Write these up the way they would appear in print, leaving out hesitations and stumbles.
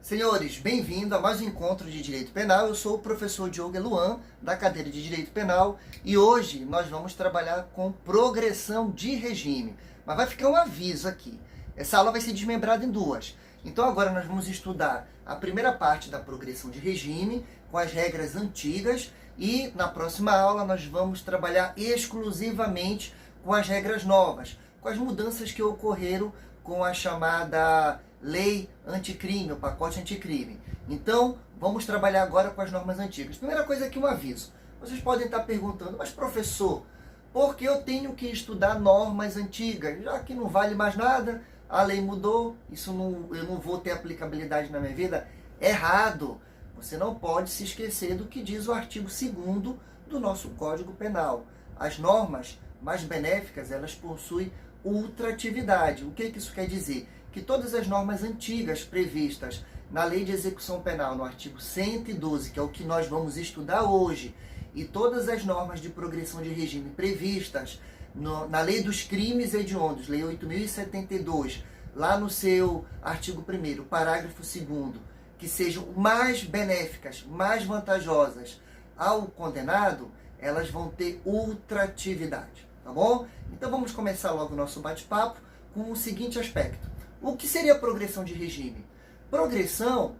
Senhores, bem-vindo a mais um encontro de Direito Penal. Eu sou o professor Diogo Eluan, da cadeira de Direito Penal, e hoje nós vamos trabalhar com progressão de regime. Mas vai ficar um aviso aqui. Essa aula vai ser desmembrada em duas. Então agora nós vamos estudar a primeira parte da progressão de regime, com as regras antigas, e na próxima aula nós vamos trabalhar exclusivamente com as regras novas, com as mudanças que ocorreram com a chamada lei anticrime, o pacote anticrime. Então, vamos trabalhar agora com as normas antigas. Primeira coisa aqui, um aviso. Vocês podem estar perguntando, mas professor, por que eu tenho que estudar normas antigas? Já que não vale mais nada, a lei mudou, eu não vou ter aplicabilidade na minha vida? Errado! Você não pode se esquecer do que diz o artigo 2º do nosso Código Penal. As normas mais benéficas, elas possuem ultratividade. O que isso quer dizer? Que todas as normas antigas previstas na Lei de Execução Penal, no artigo 112, que é o que nós vamos estudar hoje, e todas as normas de progressão de regime previstas na Lei dos Crimes Hediondos, Lei 8.072, lá no seu artigo 1º, parágrafo 2º, que sejam mais benéficas, mais vantajosas ao condenado, elas vão ter ultratividade, tá bom? Então vamos começar logo o nosso bate-papo com o seguinte aspecto. O que seria progressão de regime? Progressão,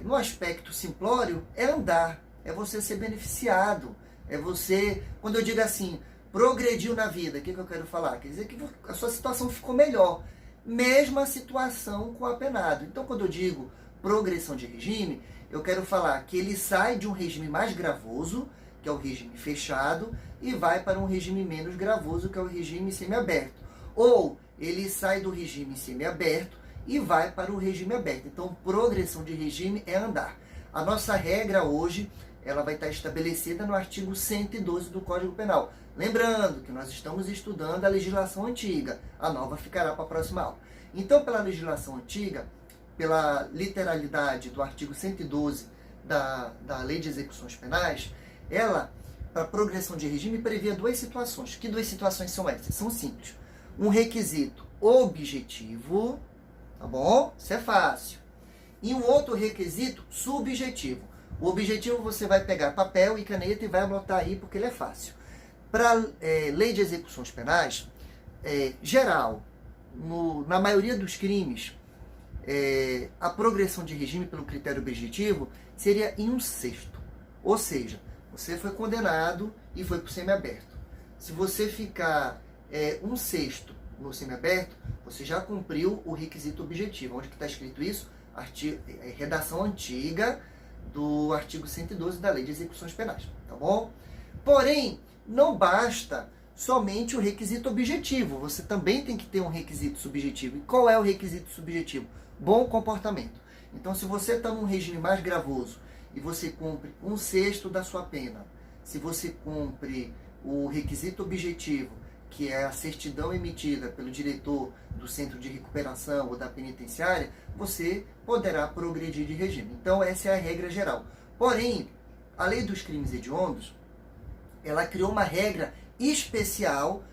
no aspecto simplório, é andar, é você ser beneficiado, é você, quando eu digo assim, progrediu na vida, o que eu quero falar? Quer dizer que a sua situação ficou melhor, mesma situação com o apenado. Então, quando eu digo progressão de regime, eu quero falar que ele sai de um regime mais gravoso, que é o regime fechado, e vai para um regime menos gravoso, que é o regime semiaberto. Ou ele sai do regime semiaberto e vai para o regime aberto. Então, progressão de regime é andar. A nossa regra hoje, ela vai estar estabelecida no artigo 112 do Código Penal. Lembrando que nós estamos estudando a legislação antiga. A nova ficará para a próxima aula. Então, pela legislação antiga, pela literalidade do artigo 112 da Lei de Execuções Penais, ela, para progressão de regime, previa duas situações. Que duas situações são essas? São simples. Um requisito objetivo, tá bom? Isso é fácil. E um outro requisito subjetivo. O objetivo você vai pegar papel e caneta e vai anotar aí porque ele é fácil. Para lei de execuções penais, geral, na maioria dos crimes, a progressão de regime pelo critério objetivo seria em 1/6. Ou seja, você foi condenado e foi para o semiaberto. Se você ficar 1/6 no semiaberto, você já cumpriu o requisito objetivo. Onde que está escrito isso? Redação antiga do artigo 112 da Lei de Execuções Penais, tá bom? Porém, não basta somente o requisito objetivo, você também tem que ter um requisito subjetivo. E qual é o requisito subjetivo? Bom comportamento. Então, se você está num regime mais gravoso e você cumpre 1/6 da sua pena, se você cumpre o requisito objetivo, que é a certidão emitida pelo diretor do centro de recuperação ou da penitenciária, você poderá progredir de regime. Então, essa é a regra geral. Porém, a Lei dos Crimes Hediondos, ela criou uma regra especial,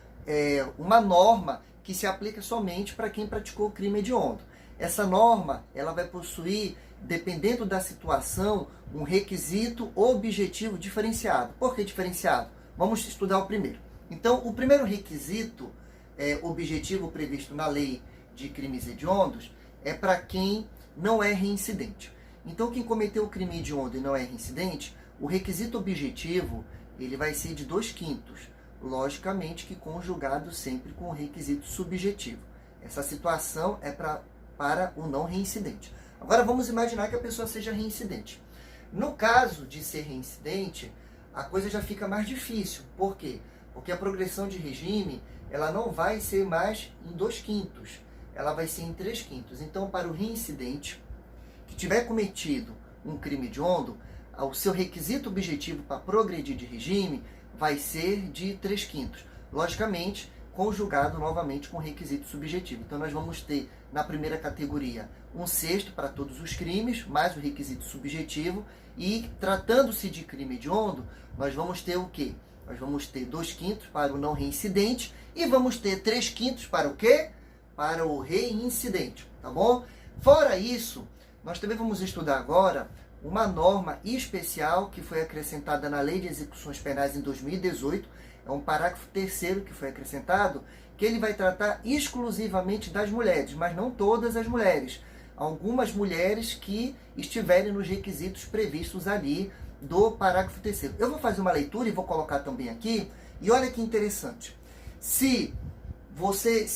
uma norma que se aplica somente para quem praticou o crime hediondo. Essa norma, ela vai possuir, dependendo da situação, um requisito objetivo diferenciado. Por que diferenciado? Vamos estudar o primeiro. Então, o primeiro requisito objetivo previsto na lei de crimes hediondos é para quem não é reincidente. Então, quem cometeu o crime hediondo e não é reincidente, o requisito objetivo ele vai ser de 2/5, logicamente que conjugado sempre com o requisito subjetivo. Essa situação é para o não reincidente. Agora, vamos imaginar que a pessoa seja reincidente. No caso de ser reincidente, a coisa já fica mais difícil. Por quê? Porque a progressão de regime, ela não vai ser mais em 2/5, ela vai ser em 3/5. Então, para o reincidente que tiver cometido um crime hediondo, o seu requisito objetivo para progredir de regime vai ser de 3/5. Logicamente, conjugado novamente com o requisito subjetivo. Então, nós vamos ter, na primeira categoria, 1/6 para todos os crimes, mais o requisito subjetivo, e tratando-se de crime hediondo, nós vamos ter o quê? Nós vamos ter 2/5 para o não reincidente e vamos ter 3/5 para o quê? Para o reincidente, tá bom? Fora isso, Nós também vamos estudar agora uma norma especial que foi acrescentada na Lei de Execuções Penais em 2018, é um parágrafo 3º que foi acrescentado, que ele vai tratar exclusivamente das mulheres, mas não todas as mulheres. Algumas mulheres que estiverem nos requisitos previstos ali do parágrafo 3º. Eu vou fazer uma leitura e vou colocar também aqui, e olha que interessante. Se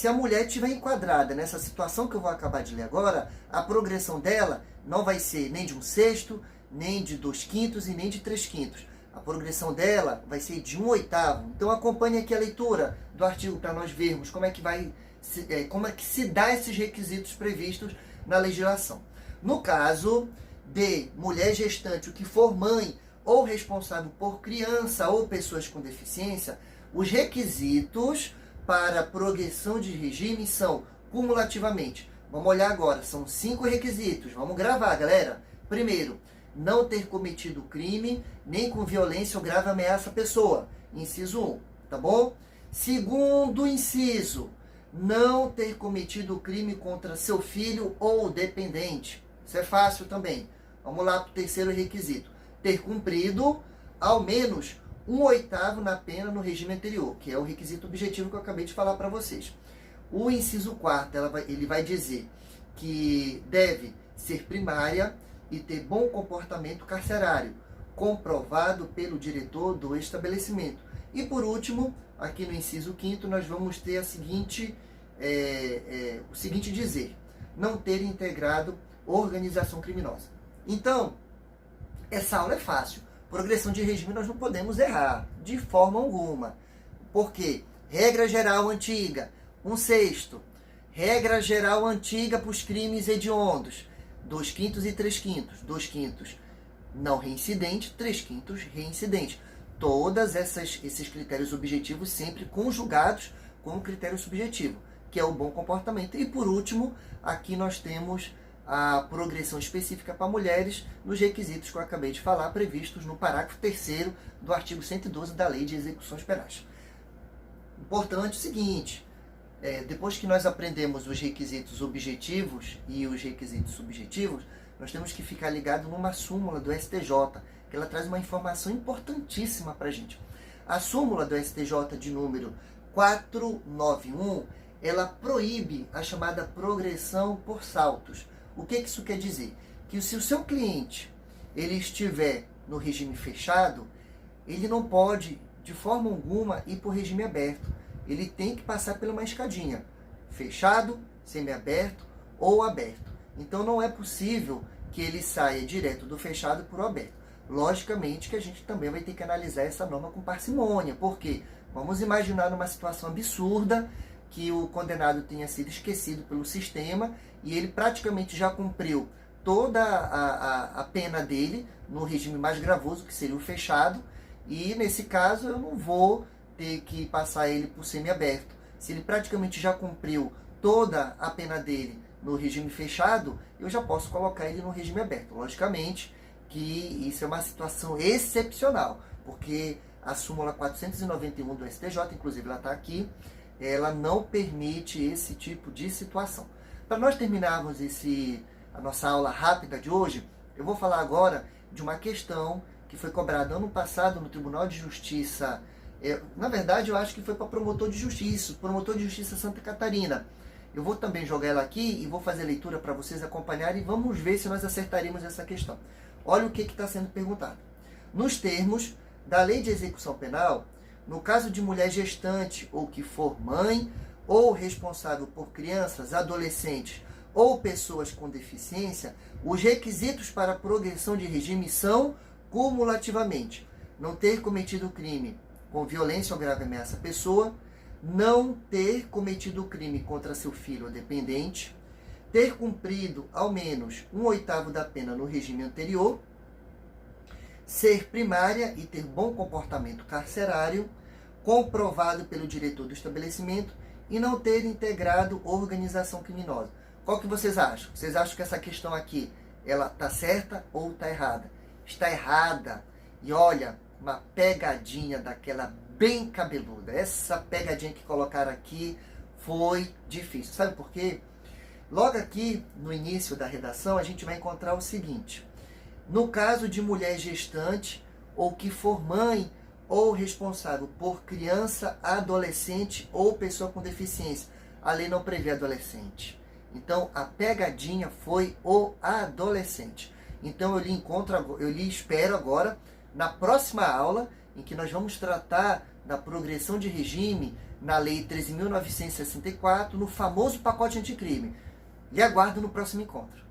a mulher estiver enquadrada nessa situação que eu vou acabar de ler agora, a progressão dela não vai ser nem de 1/6, nem de 2/5 e nem de 3/5. A progressão dela vai ser de 1/8. Então acompanhe aqui a leitura do artigo para nós vermos como é que se dá esses requisitos previstos na legislação. No caso de mulher gestante, o que for mãe ou responsável por criança ou pessoas com deficiência, os requisitos para progressão de regime são cumulativamente. Vamos olhar agora, são 5 requisitos. Vamos gravar, galera. Primeiro, não ter cometido crime, nem com violência ou grave ameaça à pessoa. Inciso 1, tá bom? Segundo inciso, não ter cometido crime contra seu filho ou dependente. Isso é fácil também. Vamos lá para o terceiro requisito. Ter cumprido ao menos 1/8 na pena no regime anterior, que é o requisito objetivo que eu acabei de falar para vocês. O inciso 4º, ele vai dizer que deve ser primária e ter bom comportamento carcerário, comprovado pelo diretor do estabelecimento. E por último, aqui no inciso 5º, nós vamos ter o seguinte dizer: não ter integrado organização criminosa. Então, essa aula é fácil. Progressão de regime nós não podemos errar, de forma alguma. Por quê? Regra geral antiga, 1/6. Regra geral antiga para os crimes hediondos, 2/5 e 3/5. 2/5 não reincidente, 3/5 reincidente. Todos esses critérios objetivos sempre conjugados com o critério subjetivo, que é o bom comportamento. E por último, aqui nós temos a progressão específica para mulheres nos requisitos que eu acabei de falar, previstos no parágrafo 3º do artigo 112 da Lei de Execuções Penais. Importante o seguinte, depois que nós aprendemos os requisitos objetivos e os requisitos subjetivos, nós temos que ficar ligado numa súmula do STJ, que ela traz uma informação importantíssima para a gente. A súmula do STJ de número 491, ela proíbe a chamada progressão por saltos. O que isso quer dizer? Que se o seu cliente ele estiver no regime fechado, ele não pode, de forma alguma, ir para o regime aberto. Ele tem que passar por uma escadinha, fechado, semiaberto ou aberto. Então não é possível que ele saia direto do fechado para o aberto. Logicamente que a gente também vai ter que analisar essa norma com parcimônia, porque vamos imaginar numa situação absurda que o condenado tenha sido esquecido pelo sistema e ele praticamente já cumpriu toda a pena dele no regime mais gravoso, que seria o fechado, e nesse caso eu não vou ter que passar ele por semiaberto. Se ele praticamente já cumpriu toda a pena dele no regime fechado, eu já posso colocar ele no regime aberto. Logicamente que isso é uma situação excepcional, porque a súmula 491 do STJ, inclusive ela está aqui, ela não permite esse tipo de situação. Para nós terminarmos a nossa aula rápida de hoje, eu vou falar agora de uma questão que foi cobrada ano passado no Tribunal de Justiça. Na verdade, eu acho que foi para promotor de justiça Santa Catarina. Eu vou também jogar ela aqui e vou fazer leitura para vocês acompanharem e vamos ver se nós acertaremos essa questão. Olha o que está sendo perguntado. Nos termos da Lei de Execução Penal, no caso de mulher gestante ou que for mãe ou responsável por crianças, adolescentes ou pessoas com deficiência, os requisitos para a progressão de regime são cumulativamente: não ter cometido crime com violência ou grave ameaça à pessoa, não ter cometido crime contra seu filho ou dependente, ter cumprido ao menos 1/8 da pena no regime anterior, ser primária e ter bom comportamento carcerário, comprovado pelo diretor do estabelecimento, e não ter integrado organização criminosa. Qual que vocês acham? Vocês acham que essa questão aqui, ela está certa ou está errada? Está errada. E olha, uma pegadinha daquela bem cabeluda. Essa pegadinha que colocaram aqui foi difícil. Sabe por quê? Logo aqui, no início da redação, a gente vai encontrar o seguinte: no caso de mulher gestante ou que for mãe ou responsável por criança, adolescente ou pessoa com deficiência. A lei não prevê adolescente. Então, a pegadinha foi o adolescente. Então, eu lhe espero agora na próxima aula, em que nós vamos tratar da progressão de regime na Lei 13.964, no famoso pacote anticrime. Lhe aguardo no próximo encontro.